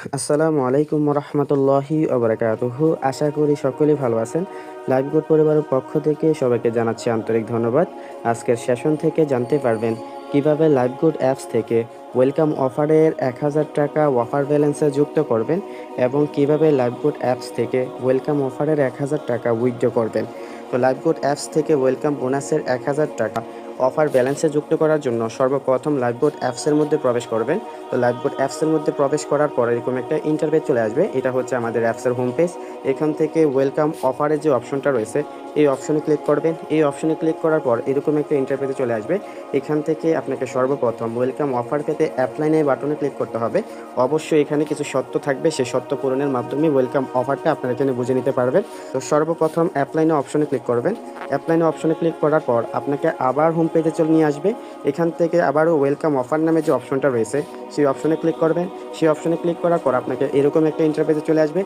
আসসালামু আলাইকুম রহমতুল্লাহি ওবরাকাতুহু। আশা করি সকলেই ভালো আছেন। লাইভ গুড পরিবারের পক্ষ থেকে সবাইকে জানাচ্ছি আন্তরিক ধন্যবাদ। আজকের সেশন থেকে জানতে পারবেন কিভাবে লাইভ গুড অ্যাপস থেকে ওয়েলকাম অফারের 1000 টাকা অফার ব্যালেন্সে যুক্ত করবেন এবং কিভাবে লাইভ গুড অ্যাপস থেকে ওয়েলকাম অফারের 1000 টাকা উইথড্র করবেন। তো লাইভ গুড অ্যাপস থেকে ওয়েলকাম বোনাসের 1000 টাকা অফার ব্যালেন্সে যুক্ত করার জন্য সর্বপ্রথম লাইভবোট অ্যাপসের মধ্যে প্রবেশ করবেন। তো লাইভবোট অ্যাপসের মধ্যে প্রবেশ করার পর এরকম একটা ইন্টারফেস চলে আসবে। এটা হচ্ছে আমাদের অ্যাপসের হোম পেজ। এখান থেকে ওয়েলকাম অফারের যে অপশনটা রয়েছে এই অপশনে ক্লিক করবেন। এই অপশনে ক্লিক করার পর এরকম একটা ইন্টারফেসে চলে আসবে। এখান থেকে আপনাকে সর্বপ্রথম ওয়েলকাম অফার পেতে অ্যাপ্লাই নাও বাটনে ক্লিক করতে হবে। অবশ্যই এখানে কিছু শর্ত থাকবে, সেই শর্ত পূরণের মাধ্যমে ওয়েলকাম অফারটা আপনারা এখানে বুঝে নিতে পারবেন। তো সর্বপ্রথম অ্যাপ্লাই নাও অপশনে ক্লিক করবেন। অ্যাপ্লাই নাও অপশনে ক্লিক করার পর আপনাকে আবার হোম পেজে চলে নিয়ে আসবে। এখান থেকে আবারও ওয়েলকাম অফার নামে যে অপশনটা রয়েছে সেই অপশনে ক্লিক করবেন। সেই অপশনে ক্লিক করার পর আপনাকে এরকম একটা ইন্টারফেসে চলে আসবে।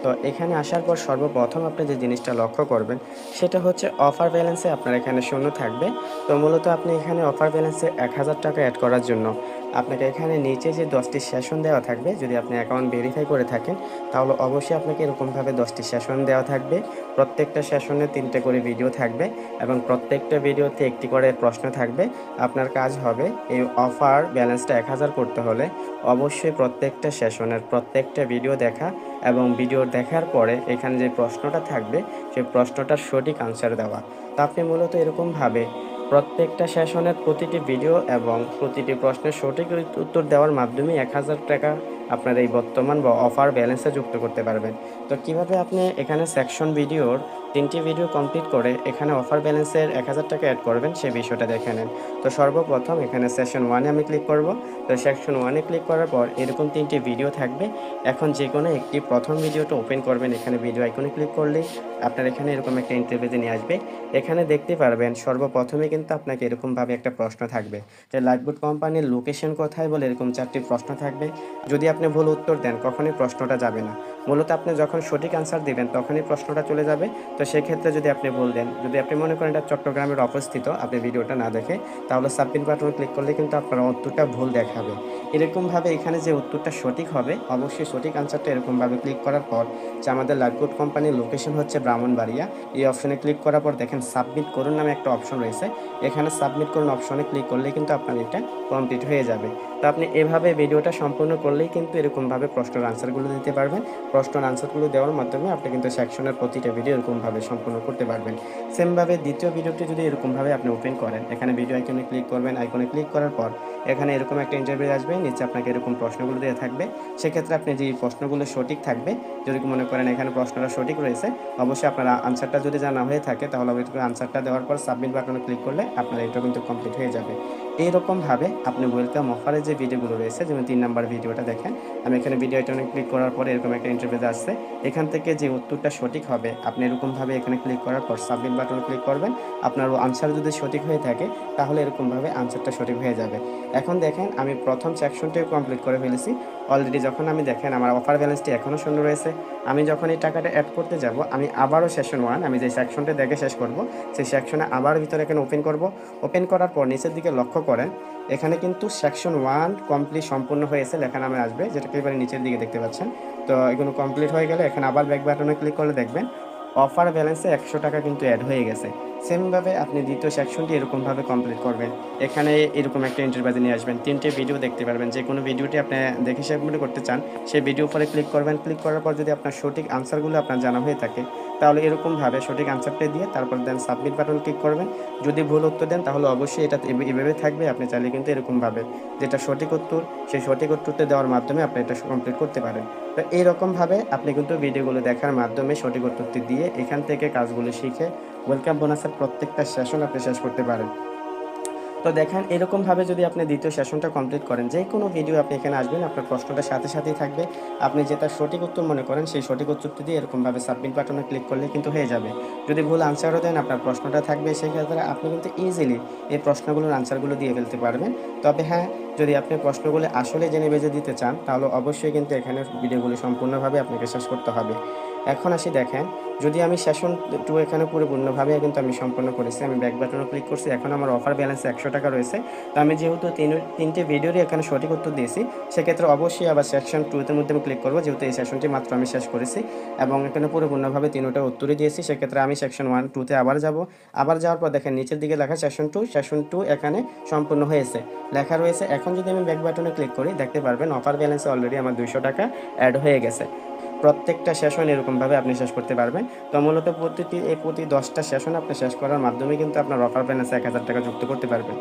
তো এখানে আসার পর সর্বপ্রথম আপনি যে জিনিসটা লক্ষ্য করবেন সেটা হচ্ছে অফার ব্যালেন্সে আপনার এখানে শূন্য থাকবে। তো মূলত আপনি এখানে অফার ব্যালেন্সে 1000 টাকা অ্যাড করার জন্য আপনাকে এখানে নিচে যে 10টি সেশন দেওয়া থাকবে, যদি আপনি অ্যাকাউন্ট ভেরিফাই করে থাকেন তাহলে অবশ্যই আপনাকে এরকমভাবে 10টি সেশন দেওয়া থাকবে। প্রত্যেকটা সেশনে 3টে করে ভিডিও থাকবে এবং প্রত্যেকটা ভিডিওতে একটি করে প্রশ্ন থাকবে। আপনার কাজ হবে এই অফার ব্যালেন্সটা 1000 করতে হলে অবশ্যই প্রত্যেকটা সেশনের প্রত্যেকটা ভিডিও দেখা এবং ভিডিও দেখার পরে এখানে যে প্রশ্নটা থাকবে সেই প্রশ্নটার সঠিক আনসার দেওয়া। তো আপনি মূলত এরকমভাবে প্রত্যেকটা সেশনের প্রতিটি ভিডিও এবং প্রতিটি প্রশ্নের সঠিক উত্তর দেওয়ার মাধ্যমে 1000 টাকা আপনার এই বর্তমান বা অফার ব্যালেন্সে যুক্ত করতে পারবেন। তো কিভাবে আপনি এখানে সেকশন ভিডিওর 3টি ভিডিও কমপ্লিট করে এখানে অফার ব্যালেন্সের 1000 টাকা অ্যাড করবেন সেই বিষয়টা দেখে নেন। তো সর্বপ্রথম এখানে সেশন 1-এ আমি ক্লিক করব। তো সেকশন 1-এ ক্লিক করার পর এরকম 3টি ভিডিও থাকবে। এখন যে কোনো একটি প্রথম ভিডিওটা ওপেন করবেন। এখানে ভিডিও আইকনে ক্লিক করলেই আপনার এখানে এরকম একটা ইন্টারফেসে নিয়ে আসবে। এখানে দেখতে পারবেন সর্বপ্রথমে কিন্তু আপনাকে এরকমভাবে একটা প্রশ্ন থাকবে যে লাইভবোট কোম্পানির লোকেশন কোথায় বলে এরকম 4টি প্রশ্ন থাকবে। যদি আপনি ভুল উত্তর দেন কখনোই প্রশ্নটা যাবে না। মূলত আপনি যখন সঠিক আনসার দিবেন তখনই প্রশ্নটা চলে যাবে। তো সেক্ষেত্রে যদি আপনি ভুল দেন, যদি আপনি মনে করেন এটা চট্টগ্রামের অবস্থিত, আপনি ভিডিওটা না দেখে তাহলে সাবমিট বাটনে ক্লিক করলে কিন্তু আপনার উত্তরটা ভুল দেখাবে। এরকমভাবে এখানে যে উত্তরটা সঠিক হবে অবশ্যই সঠিক আনসারটা এরকমভাবে ক্লিক করার পর যে আমাদের লাইভবোট কোম্পানির লোকেশন হচ্ছে ব্রাহ্মণবাড়িয়া, এই অপশনে ক্লিক করার পর দেখেন সাবমিট করুন নামে একটা অপশন রয়েছে। এখানে সাবমিট করুন অপশনে ক্লিক করলে কিন্তু আপনার এটা কমপ্লিট হয়ে যাবে। তো আপনি এভাবে ভিডিওটা সম্পূর্ণ করলেই কিন্তু এরকমভাবে প্রশ্নের আনসারগুলো দিতে পারবেন। প্রশ্নের আনসারগুলো দেওয়ার মাধ্যমে আপনি কিন্তু সেকশনের প্রতিটা ভিডিও এরকমভাবে সম্পূর্ণ করতে পারবেন। সেমভাবে দ্বিতীয় ভিডিওটি যদি এরকমভাবে আপনি ওপেন করেন, এখানে ভিডিও আইকনে ক্লিক করবেন। আইকনে ক্লিক করার পর এখানে এরকম একটা ইন্টারভিউ আসবে, নিচে আপনাকে এরকম প্রশ্নগুলো দেওয়া থাকবে। সেক্ষেত্রে আপনি যে প্রশ্নগুলো সঠিক থাকবে, যদি মনে করেন এখানে প্রশ্নটা সঠিক রয়েছে, অবশ্যই আপনার আনসারটা যদি জানা হয়ে থাকে তাহলে ওই আনসারটা দেওয়ার পর সাবমিট বাটনে ক্লিক করলে আপনার এটা কিন্তু কমপ্লিট হয়ে যাবে। এইরকমভাবে আপনি ওয়েলকাম অফারের যে ভিডিওগুলো রয়েছে, যেমন 3 নাম্বার ভিডিওটা দেখেন, আমি এখানে ভিডিও আইকনে ক্লিক করার পরে এরকম একটা ইন্টারফেস আসছে। এখান থেকে যে উত্তরটা সঠিক হবে আপনি এরকমভাবে এখানে ক্লিক করার পর সাবমিট বাটনে ক্লিক করবেন। আপনার আনসার যদি সঠিক হয়ে থাকে তাহলে এরকমভাবে আনসারটা সঠিক হয়ে যাবে। এখন দেখেন আমি প্রথম সেকশনটিও কমপ্লিট করে ফেলেছি। অলরেডি যখন আমি দেখেন আমার অফার ব্যালেন্সটি এখনও শূন্য রয়েছে। আমি যখন এই টাকাটা অ্যাড করতে যাব আমি আবারও সেশন 1 আমি যে সেকশনটা দেখে শেষ করব সেই সেকশনে আবার ভিতরে এখানে ওপেন করব। ওপেন করার পর নিচের দিকে লক্ষ্য করেন এখানে কিন্তু সেকশন 1 কমপ্লিট সম্পূর্ণ হয়েছে লেখা নামে আসবে, যেটাকে এবারে নিচের দিকে দেখতে পাচ্ছেন। তো এগুলো কমপ্লিট হয়ে গেলে এখানে আবার ব্যাক বাটনে ক্লিক করলে দেখবেন অফার ব্যালেন্সে 100 টাকা কিন্তু অ্যাড হয়ে গেছে। সেমভাবে আপনি দ্বিতীয় সেকশনটি এরকমভাবে কমপ্লিট করবেন। এখানে এরকম একটা ইন্টারভিউ নিয়ে আসবেন। 3টে ভিডিও দেখতে পারবেন। যে কোনো ভিডিওটি আপনি দেখে সাবমিট করতে চান সেই ভিডিও উপরে ক্লিক করবেন। ক্লিক করার পর যদি আপনার সঠিক আনসারগুলো আপনার জানা হয়ে থাকে তাহলে এরকমভাবে সঠিক আনসারটা দিয়ে তারপর দেন সাবমিট বাটন ক্লিক করবেন। যদি ভুল উত্তর দেন তাহলে অবশ্যই এটা এভাবে থাকবে। আপনি চাইলে কিন্তু এরকমভাবে যেটা সঠিক উত্তর সেই সঠিক উত্তরটা দেওয়ার মাধ্যমে আপনি এটা কমপ্লিট করতে পারেন। তো এইরকমভাবে আপনি কিন্তু ভিডিওগুলো দেখার মাধ্যমে সঠিক উত্তরটি দিয়ে এখান থেকে কাজগুলো শিখে ওয়েলকাম বোনাসের প্রত্যেকটা সেশন আপনি শেষ করতে পারেন। তো দেখেন এরকমভাবে যদি আপনি দ্বিতীয় সেশনটা কমপ্লিট করেন, যে কোনো ভিডিও আপনি এখানে আসবেন আপনার প্রশ্নটা সাথে সাথেই থাকবে। আপনি যেটা সঠিক উত্তর মনে করেন সেই সঠিক উত্তরটি দিয়ে এরকমভাবে সাবমিট বাটনে ক্লিক করলে কিন্তু হয়ে যাবে। যদি ভুল আনসারও দেন আপনার প্রশ্নটা থাকবে, সেই ক্ষেত্রে আপনি কিন্তু ইজিলি এই প্রশ্নগুলোর আনসারগুলো দিয়ে ফেলতে পারবেন। তবে হ্যাঁ, যদি আপনি প্রশ্নগুলো আসলে জেনে বেজে দিতে চান তাহলে অবশ্যই কিন্তু এখানে ভিডিওগুলো সম্পূর্ণভাবে আপনাকে শেষ করতে হবে। এখন আসি দেখেন যদি আমি সেশন 2 এখানে পরিপূর্ণভাবে কিন্তু আমি সম্পন্ন করেছি, আমি ব্যাক বাটনে ক্লিক করছি, এখন আমার অফার ব্যালেন্স 100 টাকা রয়েছে। তো আমি যেহেতু তিনটে ভিডিওরই এখানে সঠিক উত্তর দিয়েছি, সেক্ষেত্রে অবশ্যই আবার সেকশন 2 এর মধ্যে আমি ক্লিক করব, যেহেতু এই সেশনটি মাত্র আমি শেষ করেছি এবং এখানে পরিপূর্ণভাবে তিনটা উত্তরই দিয়েছি। সেক্ষেত্রে আমি সেকশন 1 2 তে আবার যাব। আবার যাওয়ার পর দেখেন নিচের দিকে লেখা সেশন 2 এখানে সম্পূর্ণ হয়েছে লেখা রয়েছে। এখন যদি আমি ব্যাক বাটনে ক্লিক করি, দেখতে পারবেন অফার ব্যালেন্সে অলরেডি আমার 200 টাকা অ্যাড হয়ে গেছে। প্রত্যেকটা সেশন এরকমভাবে আপনি শেষ করতে পারবেন। তো মূলত প্রতি 10টা সেশন আপনি শেষ করার মাধ্যমে কিন্তু আপনার অফার ব্যালেন্সে 1000 টাকা যুক্ত করতে পারবেন।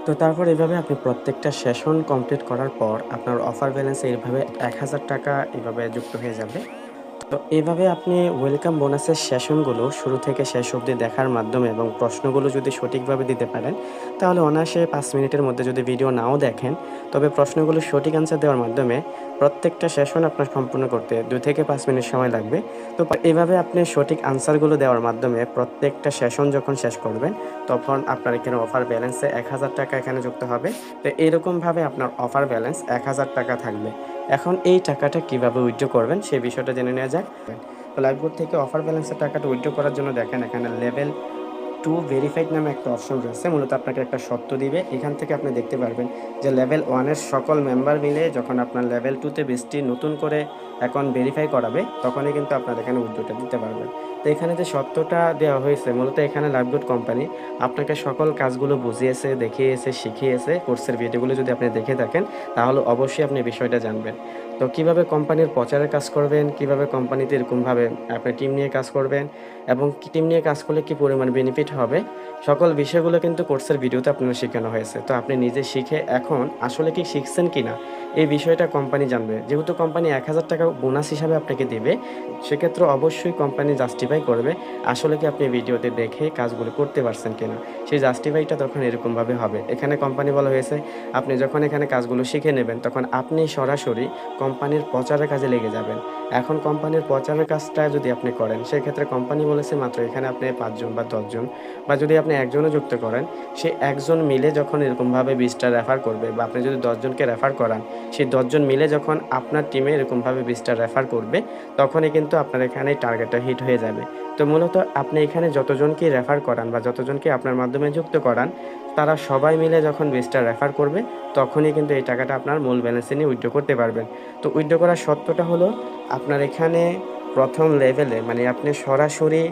তো তারপর এভাবে আপনি প্রত্যেকটা সেশন কমপ্লিট করার পর আপনার অফার ব্যালেন্সে এইভাবে 1000 টাকা এভাবে যুক্ত হয়ে যাবে। তো এভাবে আপনি ওয়েলকাম বোনাসের সেশনগুলো শুরু থেকে শেষ অবধি দেখার মাধ্যমে এবং প্রশ্নগুলো যদি সঠিকভাবে দিতে পারেন, তাহলে অনায়াসে 5 মিনিটের মধ্যে যদি ভিডিও নাও দেখেন, তবে প্রশ্নগুলো সঠিক অ্যান্সার দেওয়ার মাধ্যমে প্রত্যেকটা সেশন আপনার সম্পূর্ণ করতে 2 থেকে 5 মিনিট সময় লাগবে। তো এভাবে আপনি সঠিক আনসারগুলো দেওয়ার মাধ্যমে প্রত্যেকটা সেশন যখন শেষ করবেন, তখন আপনার এখানে অফার ব্যালেন্সে 1000 টাকা এখানে যুক্ত হবে। তো এরকমভাবে আপনার অফার ব্যালেন্স 1000 টাকা থাকবে। এখন এই টাকাটা কিভাবে উইথড্র করবেন সেই বিষয়টা জেনে নেওয়া যাক। তো লাইভবোর্ড থেকে অফার ব্যালেন্সের টাকাটা উইথড্র করার জন্য দেখেন এখানে লেভেল 2 ভেরিফাইড নামে একটা অপশন রয়েছে। মূলত আপনাকে একটা শর্ত দিবে। এখান থেকে আপনি দেখতে পারবেন যে লেভেল 1 এর সকল মেম্বার মিলে যখন আপনার লেভেল 2 তে বেসটি নতুন করে অ্যাকাউন্ট ভেরিফাই করাবে, তখনই কিন্তু আপনার এখানে উইথড্রটা দিতে পারবেন। তো এখানে যে শর্তটা দেওয়া হয়েছে, মূলত এখানে লাইভবোর্ড কোম্পানি আপনাকে সকল কাজগুলো বুঝিয়েছে, দেখিয়েছে, শিখিয়েছে। কোর্সের ভিডিওগুলো যদি আপনি দেখে থাকেন, তাহলে অবশ্যই আপনি বিষয়টা জানবেন। তো কিভাবে কোম্পানির প্রচারের কাজ করবেন, কিভাবে কোম্পানিতে এরকমভাবে আপনি টিম নিয়ে কাজ করবেন এবং টিম নিয়ে কাজ করলে কি পরিমাণ বেনিফিট হবে, সকল বিষয়গুলো কিন্তু কোর্সের ভিডিওতে আপনারা শেখানো হয়েছে। তো আপনি নিজে শিখে এখন আসলে কি শিখছেন কিনা এই বিষয়টা কোম্পানি জানবে। যেহেতু কোম্পানি 1000 টাকা বোনাস হিসাবে আপনাকে দেবে, সেক্ষেত্রে অবশ্যই কোম্পানি জাস্টিফাই করবে আসলে কি আপনি ভিডিওতে দেখে কাজগুলো করতে পারছেন কিনা। সেই জাস্টিফাইটা তখন এরকমভাবে হবে। এখানে কোম্পানি বলা হয়েছে আপনি যখন এখানে কাজগুলো শিখে নেবেন, তখন আপনি সরাসরি কোম্পানির প্রচারের কাজে লেগে যাবেন। এখন কোম্পানির প্রচারের কাজটা যদি আপনি করেন, সেক্ষেত্রে কোম্পানি বলেছে মাত্র এখানে আপনি 5 জন বা 10 জন বা যদি আপনি একজনও যুক্ত করেন, সে একজন মিলে যখন এরকমভাবে 20টা রেফার করবে বা আপনি যদি 10 জনকে রেফার করান, সেই 10 জন মিলে যখন আপনার টিমে এরকমভাবে 20টা রেফার করবে, তখনই কিন্তু আপনার এখানে টার্গেটটা হিট হয়ে যাবে। তো মূলত আপনি এখানে যতজনকেই রেফার করান বা যতজনকে আপনার মাধ্যমে যুক্ত করান, তারা সবাই মিলে যখন 20টা রেফার করবে, তখনই কিন্তু এই টাকাটা আপনার মূল ব্যালেন্সে নিয়ে উইথড্র করতে পারবেন। তো উইথড্র করার শর্তটা হলো আপনার এখানে প্রথম লেভেলে মানে আপনি সরাসরি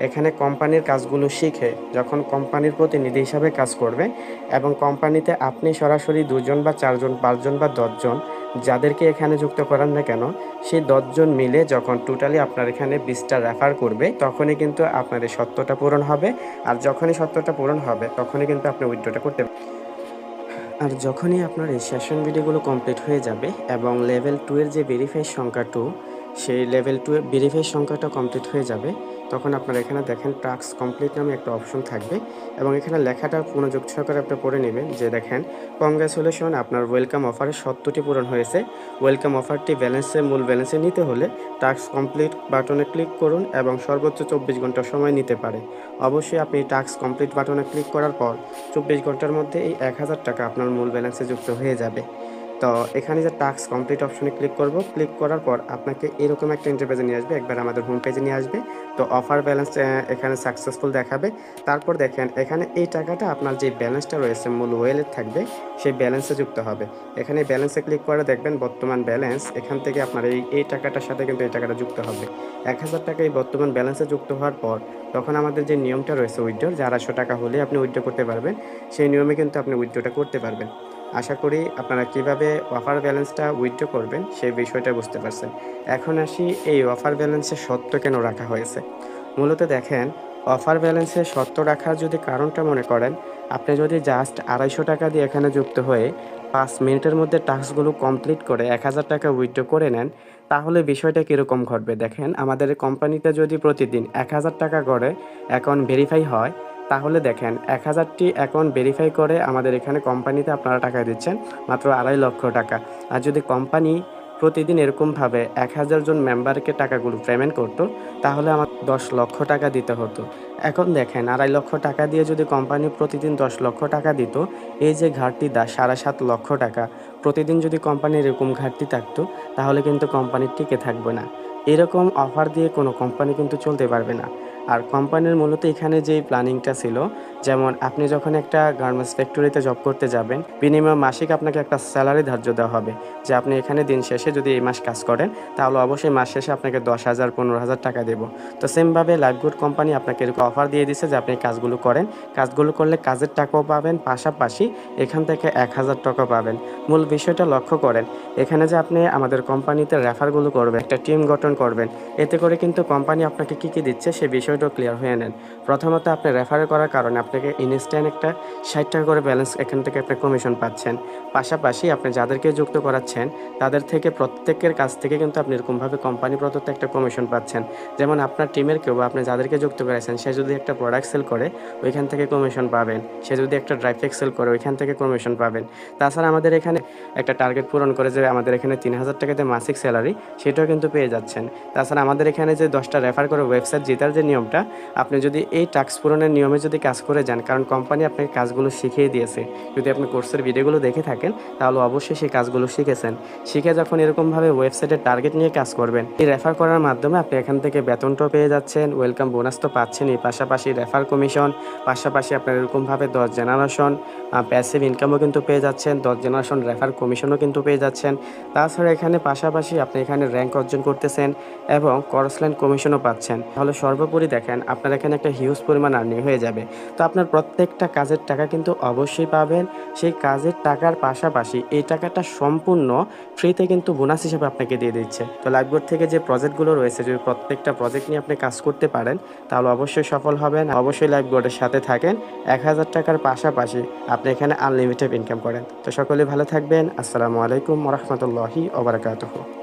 এখানে কোম্পানির কাজগুলো শিখে যখন কোম্পানির প্রতিনিধি হিসাবে কাজ করবে এবং কোম্পানিতে আপনি সরাসরি 2 জন বা 4 জন, 5 জন বা 10 জন যাদেরকে এখানে যুক্ত করান না কেন, সেই 10 জন মিলে যখন টোটালি আপনার এখানে 20টা রেফার করবে, তখনই কিন্তু আপনার এই শর্তটা পূরণ হবে। আর যখনই শর্তটা পূরণ হবে, তখনই কিন্তু আপনি উইথড্রটা করতে আর যখনই আপনার এই সেশন ভিডিওগুলো কমপ্লিট হয়ে যাবে এবং লেভেল 2 এর যে ভেরিফাই সংখ্যা 2, সেই লেভেল 2 এর ভেরিফাই সংখ্যাটা কমপ্লিট হয়ে যাবে, তখন আপনারা এখানে দেখেন টাস্ক কমপ্লিট নামে একটা অপশন থাকবে এবং এখানে লেখাটা মনোযোগ সহকারে আপনি পড়ে নেবেন যে দেখেন কংগ্রাচুলেশন, আপনার ওয়েলকাম অফারের শর্তটি পূরণ হয়েছে। ওয়েলকাম অফারটি মূল ব্যালেন্সে নিতে হলে টাস্ক কমপ্লিট বাটনে ক্লিক করুন এবং সর্বোচ্চ 24 ঘন্টা সময় নিতে পারে। অবশ্যই আপনি টাস্ক কমপ্লিট বাটনে ক্লিক করার পর 24 ঘন্টার মধ্যে এই 1000 টাকা আপনার মূল ব্যালেন্সে যুক্ত হয়ে যাবে। তো এখানে যে টাস্ক কমপ্লিট অপশনে ক্লিক করব, ক্লিক করার পর আপনাকে এরকম একটা ইন্টারফেসে নিয়ে আসবে, একবার আমাদের হোম পেজে নিয়ে আসবে। তো অফার ব্যালেন্স এখানে সাকসেসফুল দেখাবে। তারপর দেখেন এখানে এই টাকাটা আপনার যে ব্যালেন্সটা রয়েছে মূল ওয়ালেট থাকবে, সেই ব্যালেন্সে যুক্ত হবে। এখানে ব্যালেন্সে ক্লিক করে দেখবেন বর্তমান ব্যালেন্স, এখান থেকে আপনার এই টাকাটার সাথে কিন্তু এই টাকাটা যুক্ত হবে। 1000 টাকা এই বর্তমান ব্যালেন্সে যুক্ত হওয়ার পর তখন আমাদের যে নিয়মটা রয়েছে উইথড্রর, যে 250 টাকা হলে আপনি উইথড্র করতে পারবেন, সেই নিয়মে কিন্তু আপনি উইথড্রটা করতে পারবেন। আশা করি আপনারা কিভাবে অফার ব্যালেন্সটা উইথড্র করবেন সেই বিষয়টা বুঝতে পারছেন। এখন আসি এই অফার ব্যালেন্সে শর্ত কেন রাখা হয়েছে। মূলত দেখেন অফার ব্যালেন্সে শর্ত রাখার যদি কারণটা মনে করেন, আপনি যদি জাস্ট 250 টাকা দিয়ে এখানে যুক্ত হয়ে 5 মিনিটের মধ্যে টাস্কগুলো কমপ্লিট করে 1000 টাকা উইথড্র করে নেন, তাহলে বিষয়টা কীরকম ঘটবে দেখেন। আমাদের কোম্পানিতে যদি প্রতিদিন 1000 টাকা করে অ্যাকাউন্ট ভেরিফাই হয়, তাহলে দেখেন 1000টি অ্যাকাউন্ট ভেরিফাই করে আমাদের এখানে কোম্পানিতে আপনারা টাকা দিচ্ছেন মাত্র 2.5 লক্ষ টাকা। আর যদি কোম্পানি প্রতিদিন এরকমভাবে 1000 জন মেম্বারকে টাকাগুলো পেমেন্ট করতো, তাহলে আমার 10 লক্ষ টাকা দিতে হতো। এখন দেখেন 2.5 লক্ষ টাকা দিয়ে যদি কোম্পানি প্রতিদিন 10 লক্ষ টাকা দিত, এই যে ঘাটতি 7.5 লক্ষ টাকা, প্রতিদিন যদি কোম্পানির এরকম ঘাটতি থাকতো, তাহলে কিন্তু কোম্পানি টিকে থাকবে না। এরকম অফার দিয়ে কোনো কোম্পানি কিন্তু চলতে পারবে না। আর কোম্পানির মূলত এখানে যেই প্ল্যানিংটা ছিল, যেমন আপনি যখন একটা গার্মেন্টস ফ্যাক্টরিতে জব করতে যাবেন, বিনিময়ে মাসিক আপনাকে একটা স্যালারি ধার্য দেওয়া হবে যে আপনি এখানে দিন শেষে যদি এই মাস কাজ করেন, তাহলে অবশ্যই মাস শেষে আপনাকে 10,000 15,000 টাকা দেব। তো সেমভাবে লাইফগুড কোম্পানি আপনাকে এরকম অফার দিয়ে দিছে যে আপনি কাজগুলো করেন। কাজগুলো করলে কাজের টাকাও পাবেন, পাশাপাশি এখান থেকে 1,000 টাকা পাবেন। মূল বিষয়টা লক্ষ্য করেন, এখানে যে আপনি আমাদের কোম্পানিতে রেফারগুলো করবেন, একটা টিম গঠন করবেন, এতে করে কিন্তু কোম্পানি আপনাকে কী, কী দিচ্ছে সে বিষয়টাও ক্লিয়ার হয়ে নেন। প্রথমত আপনি রেফার করার কারণে আপনাকে ইনস্ট্যান্ট একটা 60 টাকা করে ব্যালেন্স এখান থেকে আপনি কমিশন পাচ্ছেন। পাশাপাশি আপনি যাদেরকে যুক্ত করাচ্ছেন তাদের থেকে প্রত্যেকের কাছ থেকে কিন্তু আপনি এরকমভাবে কোম্পানি প্রদত্ত একটা কমিশন পাচ্ছেন। যেমন আপনার টিমের কেউ বা আপনি যাদেরকে যুক্ত করেছেন সে যদি একটা প্রোডাক্ট সেল করে ওইখান থেকে কমিশন পাবেন। সে যদি একটা ড্রাই ফ্লেক্স সেল করে ওইখান থেকে কমিশন পাবেন। তাছাড়া আমাদের এখানে একটা টার্গেট পূরণ করে যে আমাদের এখানে 3,000 টাকাতে মাসিক স্যালারি সেটাও কিন্তু পেয়ে যাচ্ছেন। তাছাড়া আমাদের এখানে যে 10টা রেফার করে ওয়েবসাইট জেতার যে নিয়মটা, আপনি যদি এই টাস্ক পূরণের নিয়মে যদি কাজ করে যান, কারণ কোম্পানি আপনাকে কাজগুলো শিখিয়ে দিয়েছে। যদি আপনি কোর্সের ভিডিওগুলো দেখে থাকেন তাহলে অবশ্যই সেই কাজগুলো শিখেছেন। শিখে যখন এরকমভাবে ওয়েবসাইটের টার্গেট নিয়ে কাজ করবেন, এই রেফার করার মাধ্যমে আপনি এখান থেকে বেতনটাও পেয়ে যাচ্ছেন, ওয়েলকাম বোনাস তো পাচ্ছেনই, পাশাপাশি রেফার কমিশন, পাশাপাশি আপনার এরকমভাবে 10 জেনারেশন প্যাসিভ ইনকামও কিন্তু পেয়ে যাচ্ছেন, 10 জেনারেশন রেফার কমিশনও কিন্তু পেয়ে যাচ্ছেন। তাছাড়া এখানে পাশাপাশি আপনি এখানে র্যাঙ্ক অর্জন করতেছেন এবং ক্রসলাইন কমিশনও পাচ্ছেন। তাহলে সর্বোপরি দেখেন আপনার এখানে একটা হিউজ পরিমাণ আর্নিং হয়ে যাবে। তো আপনার প্রত্যেকটা কাজের টাকা কিন্তু অবশ্যই পাবেন। সেই কাজের টাকার পাশাপাশি এই টাকাটা সম্পূর্ণ ফ্রিতে কিন্তু বোনাস হিসেবে আপনাকে দিয়ে দিচ্ছে। তো লাইফবোর্ড থেকে যে প্রজেক্টগুলো রয়েছে, যদি প্রত্যেকটা প্রজেক্ট নিয়ে আপনি কাজ করতে পারেন তাহলে অবশ্যই সফল হবেন। অবশ্যই লাইফবোর্ডের সাথে থাকেন। 1,000 টাকার পাশাপাশি আপনি এখানে আনলিমিটেড ইনকাম করেন। তো সকলে ভালো থাকবেন। আসসালামু আলাইকুম ওয়া রাহমাতুল্লাহি ওয়া বারাকাতুহু।